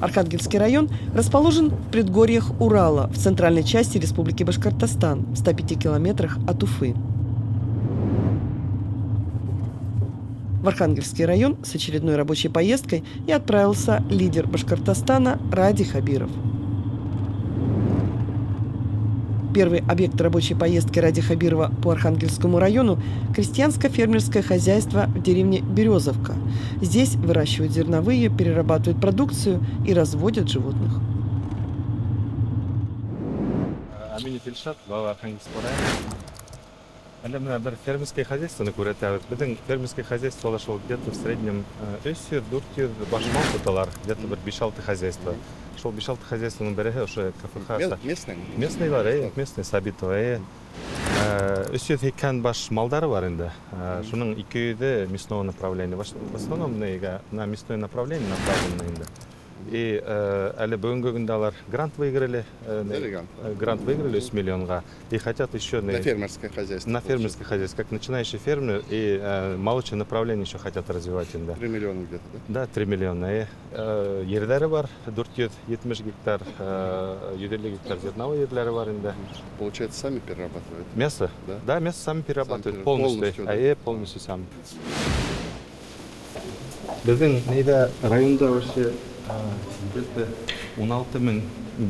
Архангельский район расположен в предгорьях Урала в центральной части Республики Башкортостан, в 105 километрах от Уфы. В Архангельский район с очередной рабочей поездкой и отправился лидер Башкортостана Ради Хабиров. Первый объект рабочей поездки Ради Хабирова по Архангельскому району – крестьянско-фермерское хозяйство в деревне Березовка. Здесь выращивают зерновые, перерабатывают продукцию и разводят животных. Аминов Ильшат, глава Архангельского района. Бір фермерское хозяйство көрсетеміз. Біздің фермерское хозяйство ошол где-то в среднем өсір, дүртір, башмал тұталар, где-то бір 5-6 хозяйство. Шол 5-6 хозяйствоның бірі ошо КФХ. Местныйлар, местный Сабитова. Өсір екен баш малдары бар енді. Шуның екеуі мясного направления. В основном на мясное направление направлено енді. И әлі бүгінгі күнде алар грант выиграли, грант выиграли 8 миллионға. И хотят еще на фермерское хозяйство. На фермерское хозяйство, как начинающий фермер, и молочное направление еще хотят развивать. 3 миллиона где-то, да? Да, 3 миллиона. Ерлері бар, 470 гектар, 150 гектар зерновой ерлері бар енді. Получается, сами перерабатывают? Мясо? Да. Да, мясо сами перерабатывают, полностью. Да? Полностью сами. Біздің районда вообще где-то 16 000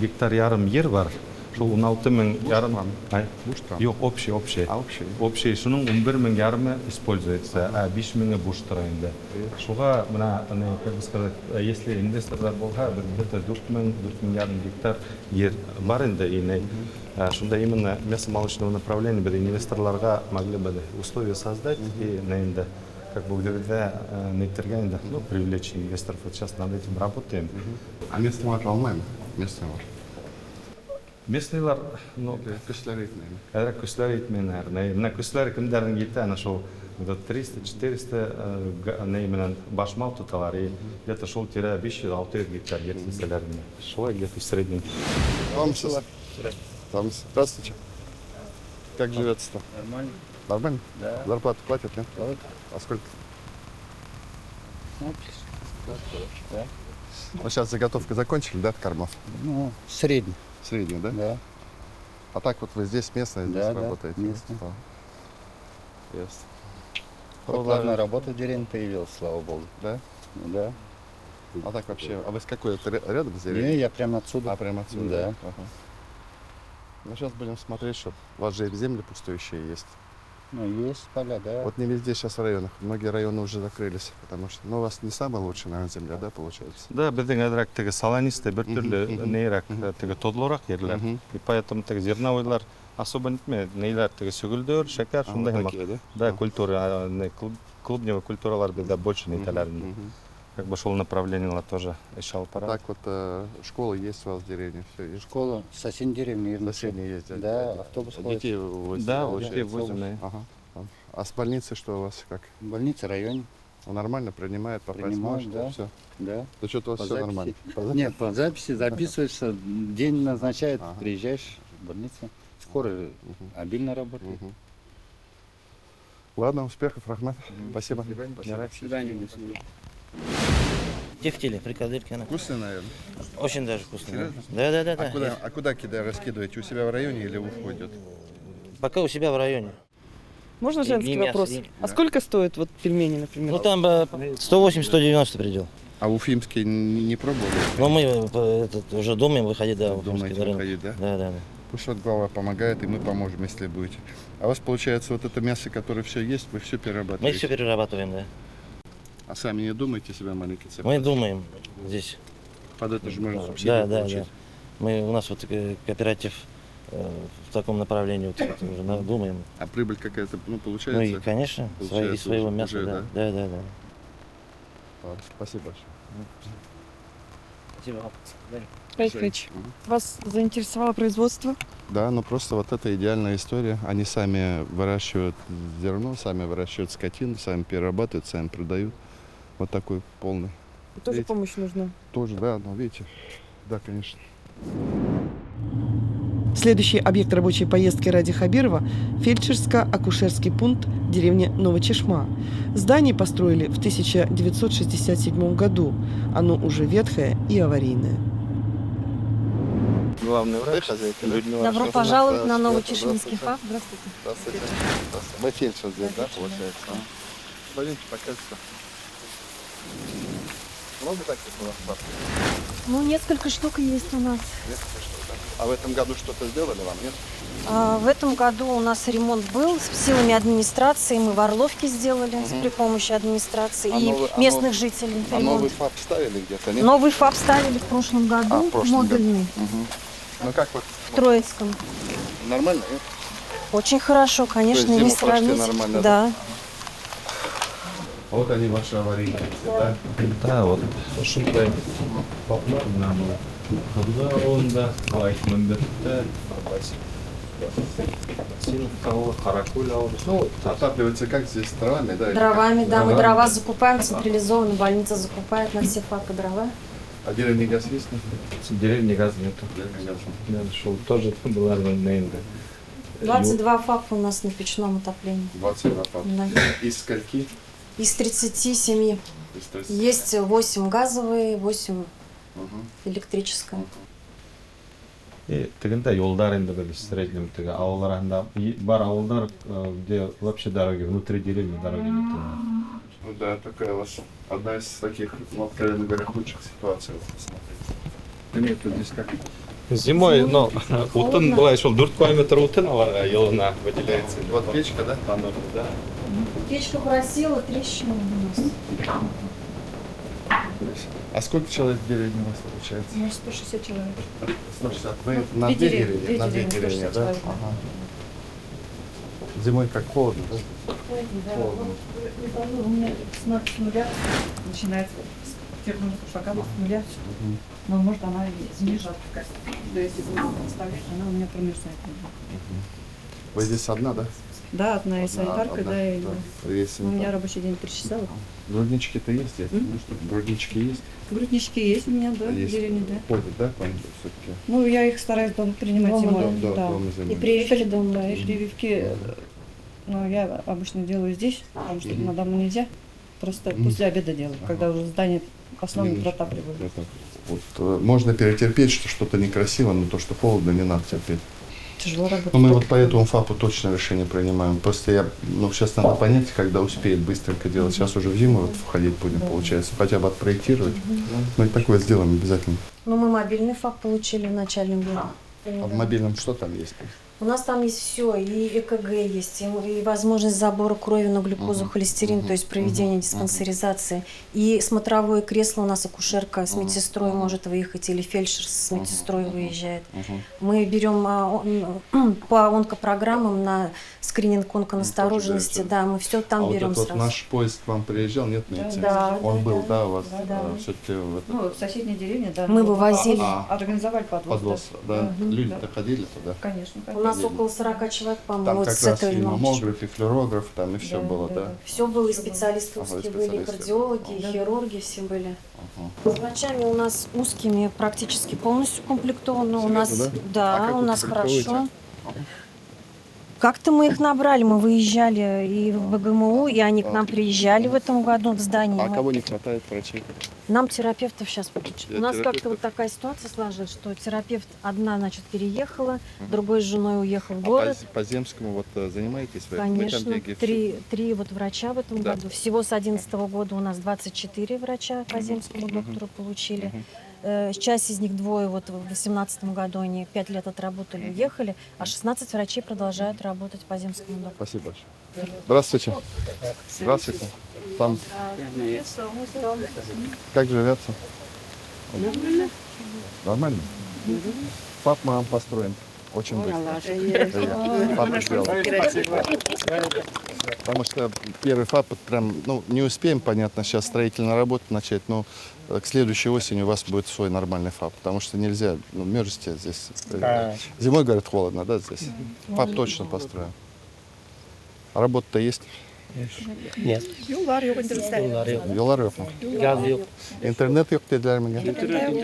гектар ярым ер бар. Шол 16 000 ярым. Yok, общий. Общий. Шуның 11 000 ярымы используется, а 5 000 буш тұра енді. Шуға, как бы сказать, если инвесторлар болға, где-то 4 000 ярым гектар ер бар енді. Шунда именно мясо-молочного направления біз инвесторларға могли бы условия создать и наверное, как бы привлечь инвесторов. Вот сейчас над этим работаем. А местный вар алмаймы? Местный вар? Местныйлар, Көслер етмеймі? Кәдір көслер етмеймі. Мына көслер кімдердің еті, ана шол 300-400 башмал тұталар. Где-то шол 500-600 гектар ертінселеріне. Шолай где-то в среднем. Здравствуйте. Как живется-то? Нормально. Нормально? Да. Зарплату платят, нет? Платят. А сколько? Да. Ну, сейчас заготовка закончили, да, кормов? Ну, средний. Среднюю, да? Да. А так вот вы здесь местные, здесь работаете? местный. Ясно. Вот главная работа в деревне появилась, слава богу. Да? Да. А так вообще, а вы с какой? Это рядом с деревней? Не, я прямо отсюда. А, прямо отсюда? Да. Ага. Ну, сейчас будем смотреть, что у вас же земли пустующие есть. Ну, есть поля, да. Вот не везде сейчас в районах. Многие районы уже закрылись, потому что, ну, у вас не самая лучшая, наверное, земля, да, получается? Да, біздің әдірек тегі саланисты бір түрлі нейрек тегі тодлырақ ерлер. И поэтому тегі зерновойлар особо нетме, нейлер тегі сүгілдер, шекер, шундай да? Да, культура, клубневые культуралар бізде больше нейтелерінде. Как бы шел направление тоже ищал пора. Так вот, школа есть у вас в деревне, все есть? Школа в соседней деревне. Соседние ездят? Да, автобус ходит. Детей вы возите? Да, получается? детей возим. Ага. А с больницы что у вас как? Больница, районе. Он нормально принимает, попасть Принимает, может, да. все? Да. Да что-то у вас По все записи. нормально? Нет, по записи записываешься, день назначает, Ага. приезжаешь в больницу. Скоро обильно работает. Ладно, успехов, Рахмат. Спасибо. До свидания. Тефтели, прикадырки. Вкусные, наверное. Очень даже вкусные. Серьезно? Да. А куда раскидываете? У себя в районе или в Уфу идет? Пока у себя в районе. Можно женский мясо, вопрос? А сколько стоят вот пельмени, например? Ну там 180-190 предел. А уфимский не пробовали? Но мы уже думаем выходить, да, в Думаете Уфимский рынок. выходить, да? Да. Пусть вот глава помогает, и мы поможем, если будете. А у вас получается вот это мясо, которое все есть, вы все перерабатываете? Мы все перерабатываем, да. А сами не думаете себя маленький цех? Мы думаем здесь. Под это же можно субсидию Да. получить. У нас вот кооператив в таком направлении вот, уже думаем. А прибыль какая-то, Ну получается? и, конечно, Получается своего уже, мяса, да? да. Ладно, спасибо большое. Спасибо. Раифович, вас заинтересовало производство? Да, ну просто вот это идеальная история. Они сами выращивают зерно, сами выращивают скотину, сами перерабатывают, сами продают. Вот такой полный. Тоже Видите? помощь нужна. Тоже, да, но видите, да, конечно. Следующий объект рабочей поездки Ради Хабирова – фельдшерско-акушерский пункт деревни Новочешма. Здание построили в 1967 году. Оно уже ветхое и аварийное. Главный врач. Добро пожаловать на Новочешминский ФАП. Здравствуйте. Здравствуйте. Вы фельдшер здесь, да, получается? Пойдемте покажется. Много таких у вас пап? Ну, несколько штук есть у нас. Несколько штук, да? А в этом году что-то сделали вам, нет? В этом году у нас ремонт был с силами администрации. Мы в Орловке сделали при помощи администрации А и новый- а местных жителей. А ремонт. новый ФАП ставили где-то, нет? Новый ФАП ставили в прошлом году, в прошлом модульный, Ну как вот? в Троицком. Нормально, нет? Очень хорошо, конечно, То есть не зиму прошли сравнить. нормально, Да. Вот они, ваши аварийные, да? Да, вот ушундай фаплар нам кабза онда лайфман бетте бассейн тауы каракуль алды. Ну, отапливается как здесь, травами, да? или Дровами, да, мы Дровами. дрова закупаем, централизованно больница закупает на все ФАПы дрова. как? А деревни газ есть? нет? В деревне газ нету. Я нашел тоже была наинда. 22 ФАПа у нас на печном отоплении. 22 ФАП. Да. Из скольки? Из 37. Из 30. Есть 8 газовые, 8 Мгм. электрическое. И тогда юлдар инде в среднем тыга ауылдарында бар ауылдар, где вообще дороги внутри деревни дороги нет. Ну да, такая у вас одна из таких, ну, откровенно говоря, худших ситуаций. Да нет, тут здесь как? Зимой, но утын былай шел 4 километр утын аларга елына выделяется. Вот печка, да? Да. Печка просела, трещина у нас. А сколько человек в деревне у вас получается? У нас 160 человек. 160. Вы на Две две деревни, деревни? две На две деревни, деревни, 160 да? человек. Ага. Зимой как холодно, да? У меня с нуля начинается термометр шага с нуля. Но может она и зимой жарко. То есть если вы представляете, она у меня промерзает. Вы здесь одна, да? Да, одна и санитарка, одна, да, и Есть у меня санитар. рабочий день 3 часа. Груднички-то есть? Я думаю, что груднички есть. Груднички есть у меня, да, в Есть. деревне, да. Ходят, да, к вам все-таки? Ну, я их стараюсь дома принимать Дома, зимой. Да, Да. дома И занимаются. прививки дома. Да, и прививки, ну, я обычно делаю здесь, потому что на дому нельзя. Просто после обеда делаю, когда уже здание основное Видишь, протапливаю. это вот, можно перетерпеть, что что-то некрасиво, но то, что холодно, не надо терпеть. Тяжело работать. Ну, мы вот по этому ФАПу точно решение принимаем. Просто сейчас надо понять, когда успеет быстренько делать. Сейчас уже в зиму вот входить будем, получается, хотя бы отпроектировать. Ну и такое сделаем обязательно. Ну, мы мобильный ФАП получили в начальном году. А в мобильном что там есть? У нас там есть все, и ЭКГ есть, и возможность забора крови на глюкозу, холестерин, то есть проведение диспансеризации. И смотровое кресло у нас акушерка с медсестрой может выехать, или фельдшер с медсестрой выезжает. Мы берем по онкопрограммам на скрининг онконастороженности, тоже да, мы все А там вот берем этот вот сразу. наш поезд к вам приезжал, нет, на эти? Да, Он да, был, да. да, у вас Да. все-таки в этом Ну, в соседней деревне, да. Мы вывозили. Организовали подвоз. подвоз, да? Люди-то ходили туда? Конечно, У нас около 40 человек, Там по-моему, вот как с раз этого и ремонта. маммограф, и флюорограф, там и все было, да? Все было, и специалисты Ага, узкие были, и специалисты. кардиологи, и хирурги все были. Ага. С врачами у нас узкими практически полностью комплектованы. У нас, Серьезно, да, А как у вы нас комплектуете? хорошо. Как-то мы их набрали, мы выезжали и в БГМУ, и они к нам приезжали в этом году в здание. А Мы- кого не хватает врачей? Нам терапевтов сейчас получили. У нас как-то Терапевтов. вот такая ситуация сложилась, что терапевт одна, значит, переехала, другой с женой уехал в город. По Земскому вот занимаетесь вы? В Конечно, этом беге? три вот врача в этом Да. году. Всего с 2011 года у нас 24 врача по земскому доктору получили. Часть из них двое вот в 2018 году, они 5 лет отработали, уехали, а 16 врачей продолжают работать по земскому доктору. Спасибо большое. Здравствуйте. Здравствуйте. Там как живется? Нормально? ФАП мы вам построим. Очень быстро. ФАП сделаем. Потому что первый ФАП вот прям, ну, не успеем, понятно, сейчас строительную работу начать, но к следующей осени у вас будет свой нормальный ФАП, потому что нельзя, ну, мерзте здесь. Зимой, говорят, холодно, да, здесь? ФАП точно построим. Работа-то есть? Yollar yok bizde. Yollar yok mu? Gaz yok. İnternet yok dediler mi?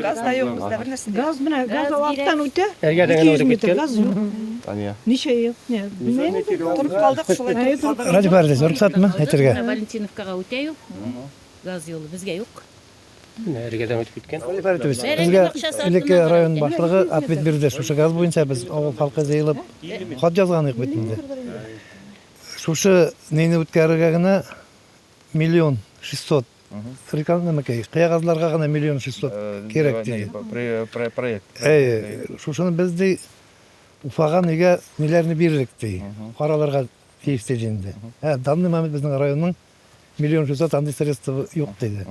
Gaz da yok bizde bir neresi. Gaz mı? Gaz o alttan öte. Ergeden 200 oraya metre gitken. gaz yok. Hani Niçe yok? Ne? Ne? Durup kaldık şöyle. Радик барды, рұқсат ма? Әйтерге. Валентиновкаға өтеу, газ жолы бізге жоқ. Эргеден өтүп кеткен. Бізге Илекке район башлығы ответ берді. Шушы газ бойынша біз ауыл халқы жиылып хат жазған ек бетінде. Шушы нені өткәріге ғана 1 600 000. Рекламнамакай. Қиягазларға ғана 1 600 000 керек дейді. проект. Шушыны бізде уфаған неге нелеріні берілік дейді. Қараларға тиісті жеңді. Данный момент біздің районның 1 600 000 андай средства жоқ дейді.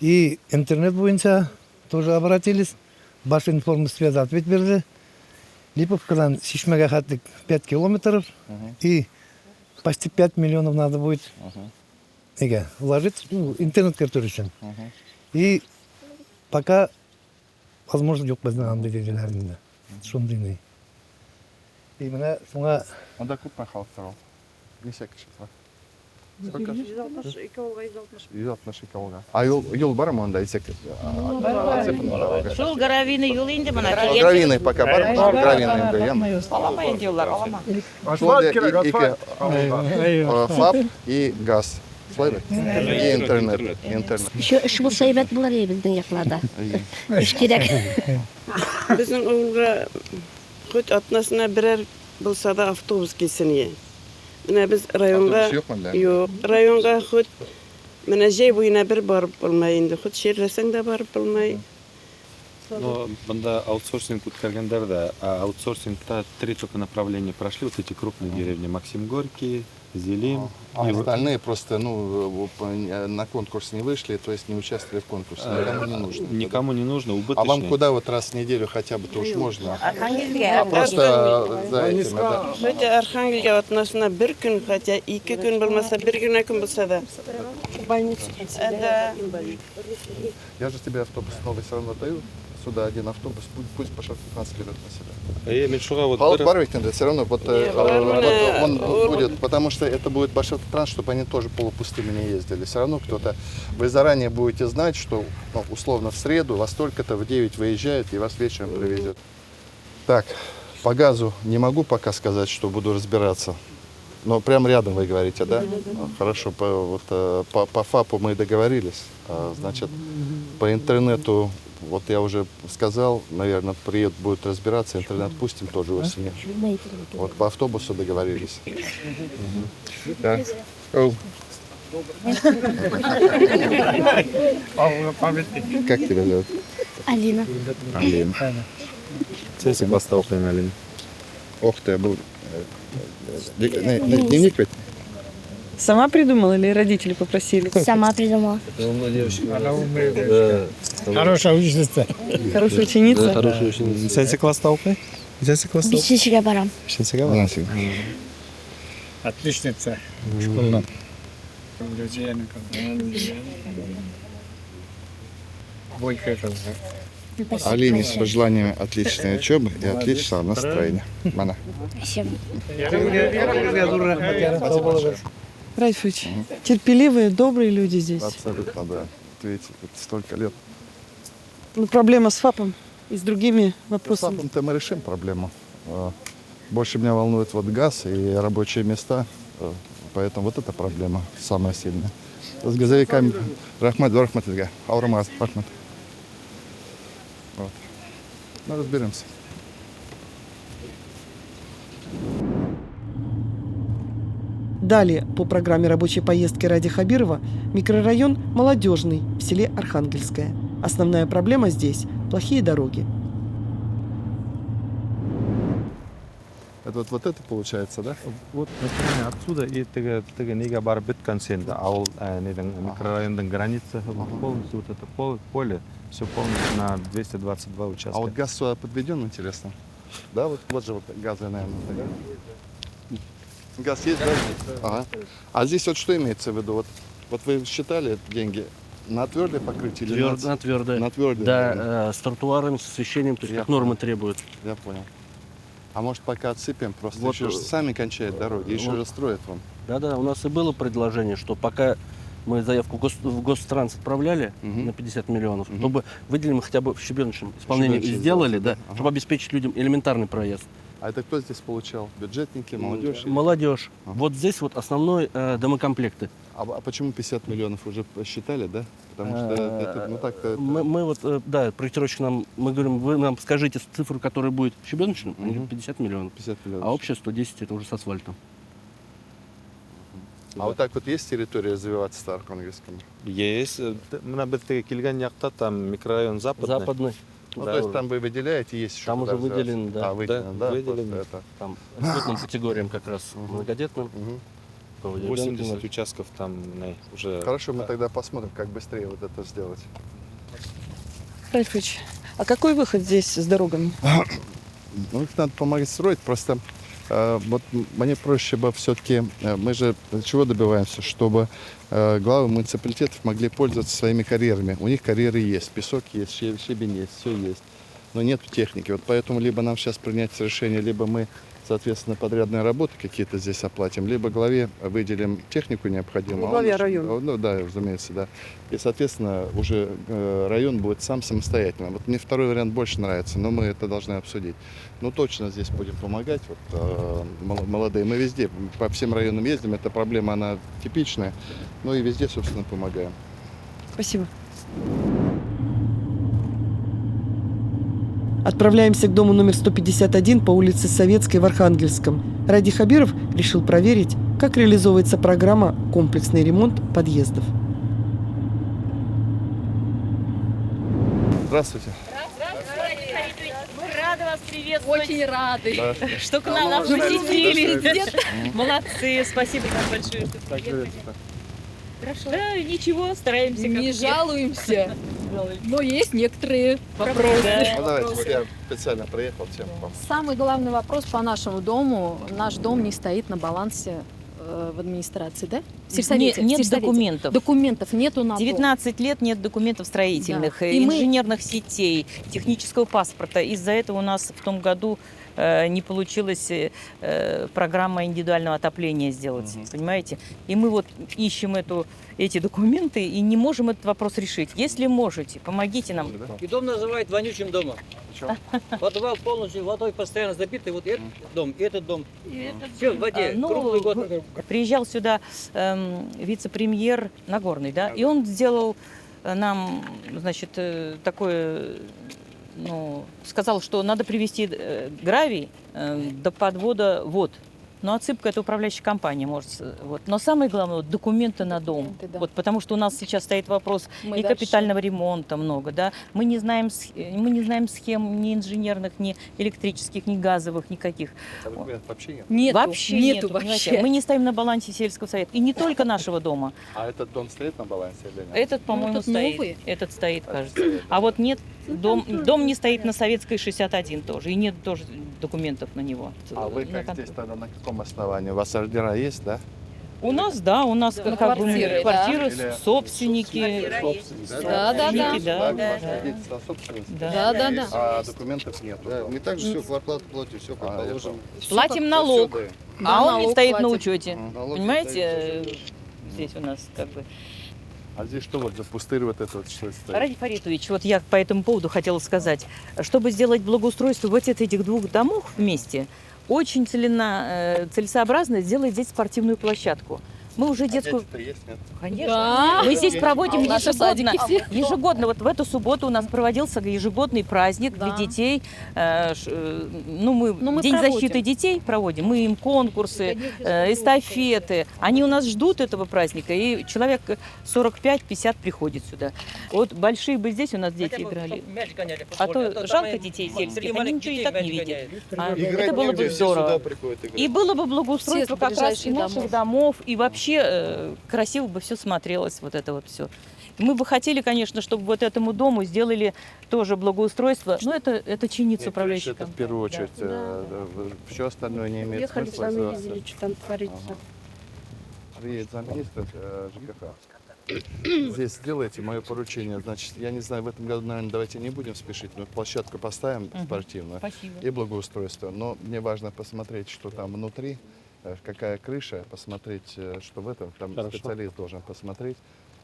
И интернет бойынша тоже обратились. Баш информ связь ответ берді. Липовкадан Шишмеге хаттик 5 километров. И почти 5 миллионов надо будет вложить интернет картуришен. И пока возможно жоқ біздің андай дегелерінде. Шондайны. И мына соңа Онда көп ма халықтар ол? Неше кіші бар? Сколько? 162 килоға. А yol бар ма онда есек? Сол гравийный жол енді мына Гравийный пока бар ма? Гравийный енді, яма? Алама енді yollar, алама. Сонда екі фаб и газ. Солай ба? И интернет. Үш болса әйбәт болар біздің яқларда. Үш керек. Біздің ауылға хоть атнасына бірер болса да автобус келсін е. Міне біз районға... Автобус жоқ мұнда? Жоқ, районға хоть міне жай бойына бір барып болмай енді. Хоть шерлесең де барып болмай. Но банда аутсорсинг өткергендер да, а аутсорсингта 3 только направления прошли, вот эти крупные деревни: Максим Горький, Зелим. А остальные просто на конкурс не вышли, то есть не участвовали в конкурсе. Никому не нужно. Никому не нужно, убыточные. А вам куда вот раз в неделю хотя бы, то уж можно? Архангельге. Просто за этим, да. Хоть Архангельге атнасына бір күн, хотя 2 күн болмаса, бір күн күн болса да. Больницу. Да. Я же тебе автобус новый все равно даю. Сюда один автобус, пусть Башар транслирует на себя. Мен шуға вот Халық бар ведь все равно, вот он будет, потому что это будет Башар Транс, чтобы они тоже полупустыми не ездили. Все равно кто-то, вы заранее будете знать, что условно в среду во столько-то в 9 выезжает и вас вечером привезет. Так, по газу не могу пока сказать, что буду разбираться. Но прям рядом вы говорите, да? Хорошо, по ФАПу мы договорились. Значит, по интернету, вот я уже сказал, наверное, приедут, будут разбираться, интернет пустим тоже осенью. Вот по автобусу договорились. Да. Как тебя зовут? Алина. Алина. Сесі класста оқимын, Алина. Ох ты, был дневник ведь? Сама придумала или родители попросили? Сама придумала. Хорошая ученица. Хорошая ученица? Хорошая ученица. Сесі класста оқи? Сесі класста оқи? Бесіншіге барам. Үшіншіге бар? Отличница. Школьная. Алине с пожеланиями отличной учебы и отличного настроения. Мана. Спасибо. Райфович, терпеливые, добрые люди здесь. Абсолютно, да. Видите, вот столько лет. Но проблема с ФАПом и с другими С вопросами. ФАПом-то мы решим проблему. Больше меня волнует вот газ и рабочие места. Поэтому вот эта проблема самая сильная. С газовиками рахмат, аурамаз, рахмат. Вот. Ну, разберемся. Далее по программе рабочей поездки Ради Хабирова микрорайон Молодежный в селе Архангельское. Основная проблема здесь – плохие дороги. Это вот это получается, да? Вот, например, отсюда и тіге неге барып біткен сенді, ауыл микрорайондың границы, полностью вот это поле, все полностью на 222 участка. А вот газ сюда подведен, интересно? Да, вот же вот газы, наверное. Газ есть, да? Ага. А здесь вот что имеется в виду? Вот вы считали деньги на твердое покрытие или На твердое. на твердое? Да, с тротуарами, с освещением, то есть как нормы требуют. Я понял. А может пока отсыпем, просто Вот, еще же сами кончают дороги, еще вот. же строят вам. Да-да, у нас и было предложение, что пока мы заявку в Гостранс отправляли Мгм. на 50 миллионов, Мгм. чтобы выделим хотя бы в щебеночном исполнении Щебеночном сделали, сделали, да, да. Ага. чтобы обеспечить людям элементарный проезд. А это кто здесь получал? Бюджетники, молодежь? Молодежь. Ага. Вот здесь вот основной домокомплекты. А почему 50 миллионов уже посчитали, да? Потому что это, ну так-то... это- Мы вот, да, проектировщик нам, мы говорим, вы нам скажите цифру, которая будет щебеночным, они Мгм. говорят, 50 миллионов. 50 миллионов. А общая 110 это уже с асфальтом. А вот так вот есть территория развиваться в Архангельском? Есть. Мына бізге келген жақта там микрорайон западный. Западный. Ну, Да. то есть там вы выделяете, есть еще Там куда уже развиваться? выделено, да. А, выделено, да? выделено. просто это. Там крупным категориям как раз Мгм. многодетным. Мгм. по 80 участков там уже. Хорошо, мы тогда посмотрим, как быстрее вот это сделать. Ральф Ильич, а какой выход здесь с дорогами? Ну, их надо помогать строить, просто вот мне проще бы все-таки, мы же чего добиваемся, чтобы главы муниципалитетов могли пользоваться своими карьерами. У них карьеры есть, песок есть, щебень есть, все есть, но нет техники. Вот поэтому либо нам сейчас принять решение, либо мы, соответственно, подрядные работы какие-то здесь оплатим, либо главе выделим технику необходимую. Главе А он уж- района. Ну да, разумеется, да. И, соответственно, уже район будет сам самостоятельно. Вот мне второй вариант больше нравится, но мы это должны обсудить. Ну, точно здесь будем помогать, вот, молодые. Мы везде, по всем районам ездим, эта проблема, она типичная, ну и везде, собственно, помогаем. Спасибо. Отправляемся к дому номер 151 по улице Советской в Архангельском. Ради Хабиров решил проверить, как реализовывается программа «Комплексный ремонт подъездов». Здравствуйте. Мы рады вас приветствовать. Очень рады. Да. Что к нам посетили. Молодцы, спасибо вам большое, что приехали. Хорошо. Да, ничего, стараемся. Не как все. жалуемся, но есть некоторые вопросы. Ну, давайте, вот я специально приехал, тем вам. Самый главный вопрос по нашему дому. Наш дом не стоит на балансе в администрации, да? В сельсовете. Нет в сельсовете. документов. Документов нету на дом. 19 лет нет документов строительных, Да. И мы- инженерных сетей, технического паспорта. Из-за этого у нас в том году не получилось программа индивидуального отопления сделать, понимаете? И мы вот ищем эти документы и не можем этот вопрос решить. Если можете, помогите нам. И дом называют вонючим домом. Подвал полностью водой постоянно забитый. Вот этот дом, и этот дом. Все в воде. Круглый год. Приезжал сюда вице-премьер Нагорный, да, и он сделал нам, значит, такое, ну, сказал, что надо привезти гравий до подвода вод. Но отсыпка — это управляющая компания, может. Вот. Но самое главное, вот, документы на дом. Документы, да. Вот, потому что у нас сейчас стоит вопрос Мы и дальше- капитального ремонта много, да. Мы не знаем схем ни инженерных, ни электрических, ни газовых, никаких. А документов вообще нет? Нету, Вообще нету нету, понимаете. вообще. Мы не стоим на балансе сельского совета. И не только нашего дома. А этот дом стоит на балансе или нет? Этот, по-моему, этот стоит. новый. Этот стоит, кажется. А вот нет, дом не стоит на Советской 61 тоже. И нет тоже документов на него. А вы На как контроль. здесь тогда на каком основании? У вас ордера есть, да? У нас, да, у нас Да, как бы квартиры, квартиры, да. собственники. Да, да, да. Собственники, да, да. Свидетельство о собственности? Да. Да, да. А документов нет. Мы также все квартплату платим, все как положено. Платим налог, Да, а он не налог стоит на платим. учете. Налог Понимаете, здесь у нас как бы... А здесь что вот за пустырь вот это вот что стоит? Ради Фаритович, вот я по этому поводу хотела сказать, чтобы сделать благоустройство вот этих двух домов вместе, очень целесообразно сделать здесь спортивную площадку. Мы уже детскую... Дети-то есть, нет? Конечно. Да. Мы здесь проводим А наши ежегодно. садики все? Ежегодно. Вот в эту субботу у нас проводился ежегодный праздник Да. для детей. Мы День проводим. защиты детей проводим. Мы им конкурсы, эстафеты. Они у нас ждут этого праздника. И человек 45-50 приходит сюда. Вот большие бы здесь у нас дети играли. А то жалко детей сельских. Они ничего и так не видят. А это было бы здорово. И было бы благоустройство Все с как раз и ближайших наших домов, и вообще красиво бы все смотрелось, вот это вот все. Мы бы хотели, конечно, чтобы вот этому дому сделали тоже благоустройство. Но это чинится управляющий Это в первую очередь. Все остальное не имеет смысла. что там творится. Приедет замминистра ЖКХ. здесь сделайте мое поручение. Значит, я не знаю, в этом году, наверное, давайте не будем спешить, но площадку поставим спортивную Спасибо. и благоустройство. Но мне важно посмотреть, что там внутри, какая крыша, посмотреть, что в этом, там специалист должен посмотреть.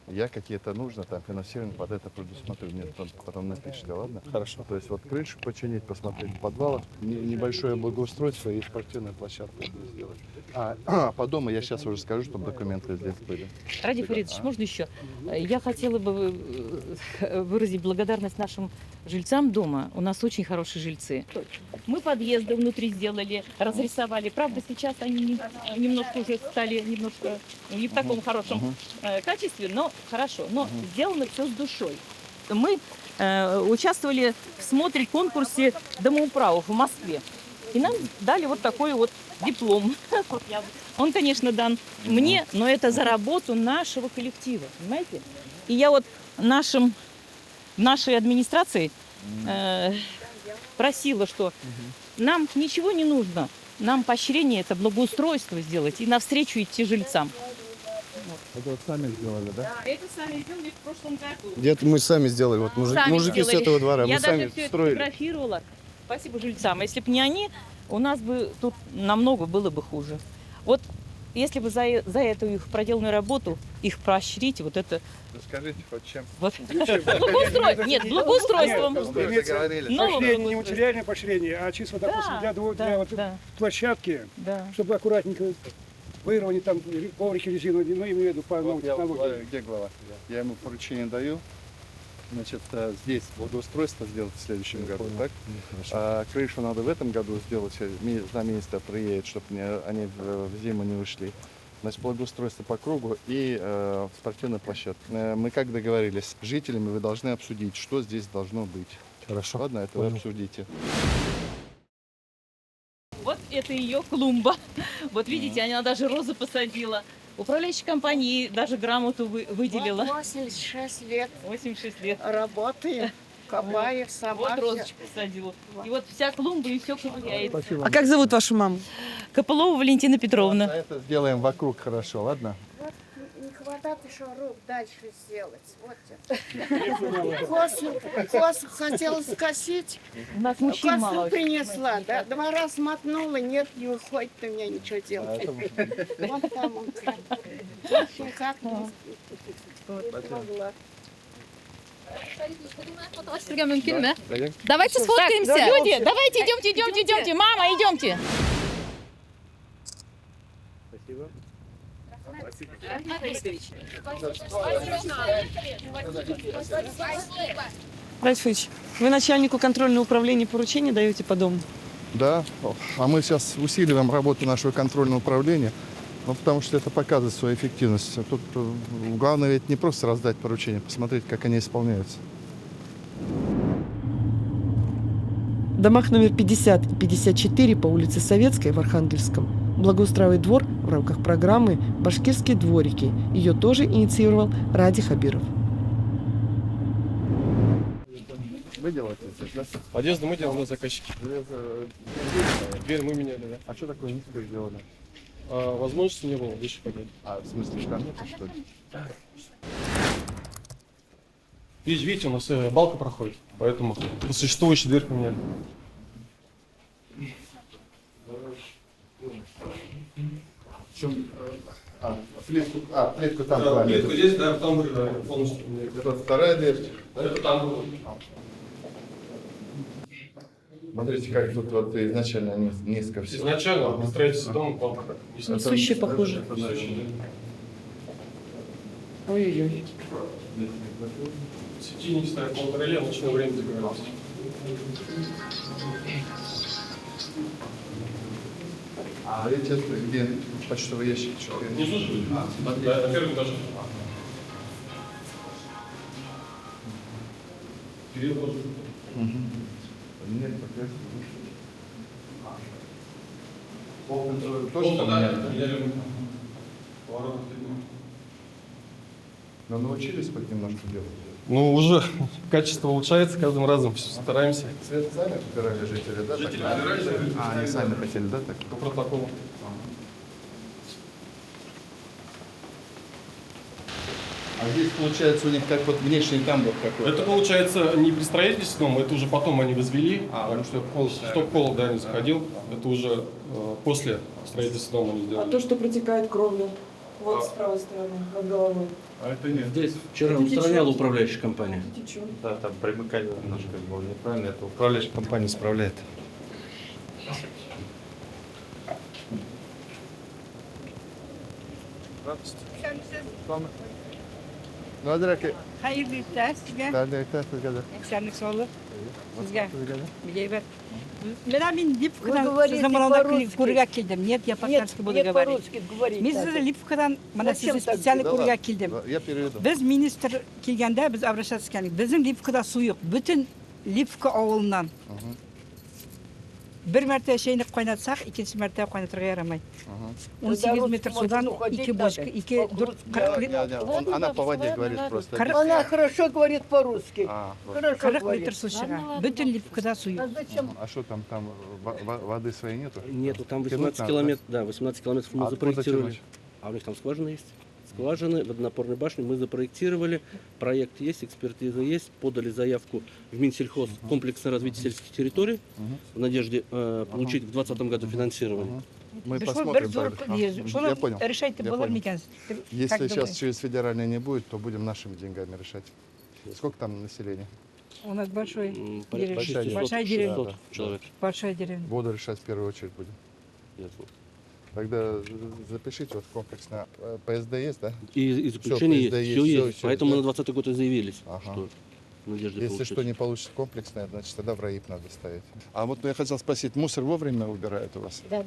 Я какие-то нужно там финансирование под это предусмотрю. Мне потом напишите, ладно? Хорошо. То есть вот крышу починить, посмотреть в подвалах, небольшое благоустройство и спортивную площадку сделать. А по дому я сейчас уже скажу, чтобы документы здесь были. Ради Фаридович, можно еще? Я хотела бы выразить благодарность нашим жильцам дома. У нас очень хорошие жильцы. Мы подъезды внутри сделали, разрисовали. Правда, сейчас они немножко уже стали немножко не в таком хорошем качестве, но хорошо. Но сделано все с душой. Мы участвовали в смотре конкурсе домоуправов в Москве. И нам дали вот такой вот диплом. Он, конечно, дан мне, но это за работу нашего коллектива, понимаете? И я вот нашей администрации просила, что нам ничего не нужно, нам поощрение, это благоустройство сделать и навстречу идти жильцам. Это вот сами сделали, да? Да, это сами сделали в прошлом году. Где-то мы сами сделали, вот мужики с этого двора, Я мы сами даже все это строили. фотографировала. Спасибо жильцам. Если бы не они, у нас бы тут намного было бы хуже. Вот если бы за эту их проделанную работу их поощрить, вот это... Расскажите, хоть чем. Вот. Нет, благоустройством. Поощрение, не материальное поощрение, а чисто, допустим, для площадки, чтобы аккуратненько вырвали там коврики резиновые, ну, имею в виду по новой технологии. Где глава? Я ему поручение даю. Значит, здесь благоустройство сделать в следующем году, так? А крышу надо в этом году сделать, за министра приедет, чтобы они в зиму не ушли. Значит, благоустройство по кругу и спортивная площадка. Мы как договорились, с жителями вы должны обсудить, что здесь должно быть. Хорошо. Ладно, это вы обсудите. Вот это ее клумба. Вот видите, она даже розы посадила. Управляющая компания даже грамоту выделила. 86 лет. 86 лет. Работаем, копаем, сама. Вот розочку посадила. И вот вся клумба и все ковыряет. А как зовут вашу маму? Копылова Валентина Петровна. Это сделаем вокруг хорошо, ладно? Не хватает еще рук дальше сделать. Вот. Косу хотела скосить. У нас мужчин мало. Косу принесла, да? 2 раза мотнула, нет, не выходит у меня ничего делать. Вон там он. Никак не могла. Давайте Так, сфоткаемся. люди, давайте идемте. Мама, идемте. Спасибо. Ральфович, вы начальнику контрольного управления поручения даете по дому? Да, а мы сейчас усиливаем работу нашего контрольного управления, ну, потому что это показывает свою эффективность. Тут главное ведь не просто раздать поручения, посмотреть, как они исполняются. В домах номер 50 и 54 по улице Советской в Архангельском благоустраивает двор в рамках программы «Башкирские дворики». Ее тоже инициировал Ради Хабиров. Вы делаете здесь, да? Подъезды мы делаем, мы заказчики. Дверь мы меняли, да. А что такое низкое сделали? Возможности не было, выше поднять. В смысле, штанницы, что ли? Видите, у нас балка проходит, поэтому по существующей дверь поменяли. Плитку там Да, клали. плитку здесь, да, там полностью. Это вторая дверь. Это там было. Смотрите, как тут вот изначально низко все. Изначально при строительстве дома балка. Несущие похоже. Ой-ой-ой. Светильник ставят на реле, ночное время загорелось. А эти где почтовые ящики? Внизу же? Да, на первом этаже. Период тоже. Нет, пока. Тоже Тоже там да, меняли? поворот. Но научились хоть немножко делать? Ну, уже качество улучшается каждым разом, стараемся. Свет сами выбирали жители, да? Жители так? выбирали. А, они сами хотели, да? Так? По протоколу. А здесь получается у них как вот внешний тамбур какой-то. Это получается не при строительстве дома, это уже потом они возвели, потому что чтоб пол не заходил, это уже после строительства дома они А сделали. то, что протекает кровью, вот с правой стороны, над головой. А это нет. Здесь вчера Это течет. устраняла управляющая компания. Течет. Да, там примыкание немножко было неправильно. Это управляющая компания справляет. Nadirake. Hayırlı işler size. Ben de yeter sizlere. Eksenlik sağlık. Sizge. Sizlere. Билейбер. Ben Липкадан заманында көрге келдім. Нет, я по-татарски буду говорить. Мен сізді Липкадан мына сізді специально көрге келдім. Я переведу. Біз министр келгенде біз обращаться келдік. Біздің Липкада су жоқ. Бүтін Липка ауылынан. Bir mərtə şeyini qaynatsak, ikinci mərtə qaynatırğa yaramay. 18 metr sudan 2 бочка, 40 литр. Она по воде говорит просто. Она хорошо говорит по-русски. 40 литр су шыға. Бүтін Липкада су жоқ. А что там воды своей нету? Нету, там Тянуть 18 надо, километров, да, 18 километров мы А откуда запроектировали. тянуть? А у них там скважина есть. Скважины, водонапорной башни мы запроектировали, проект есть, экспертиза есть, подали заявку в Минсельхоз комплексное развитие сельских территорий в надежде получить в 2020 году финансирование. Мы посмотрим. Я понял. Решайте, Я было понял. мекен. Если сейчас через федеральный не будет, то будем нашими деньгами решать. Сколько там населения? У нас большой Большая деревня. Большая деревня. 600 человек. Большая деревня. Воду решать в первую очередь будем. Ясно. Тогда запишите вот комплексно. ПСД есть, да? И заключение есть, ПСД все есть. всё Поэтому да? мы на 2020 год и заявились, Ага. что в надежде Если получить. что не получится комплексное, значит тогда в РАИП надо ставить. А вот я хотел спросить, мусор вовремя убирают у вас? Да.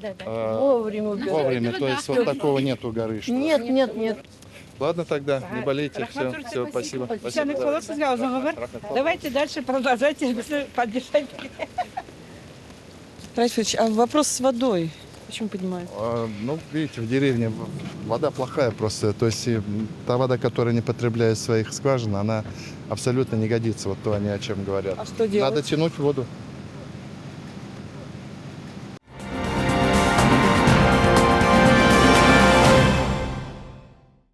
Вовремя убирают. Вовремя, то есть вот такого нету горы? Что... Нет. Ладно тогда, не болейте, все, спасибо. Eksenlik sağlık sizge uzun ömür. Давайте дальше продолжайте поддержать. Рафич, а вопрос с водой? Почему поднимают? Ну, видите, в деревне вода плохая просто. То есть та вода, которая не потребляет своих скважин, она абсолютно не годится. Вот то они о чем говорят. А что делать? Надо тянуть воду.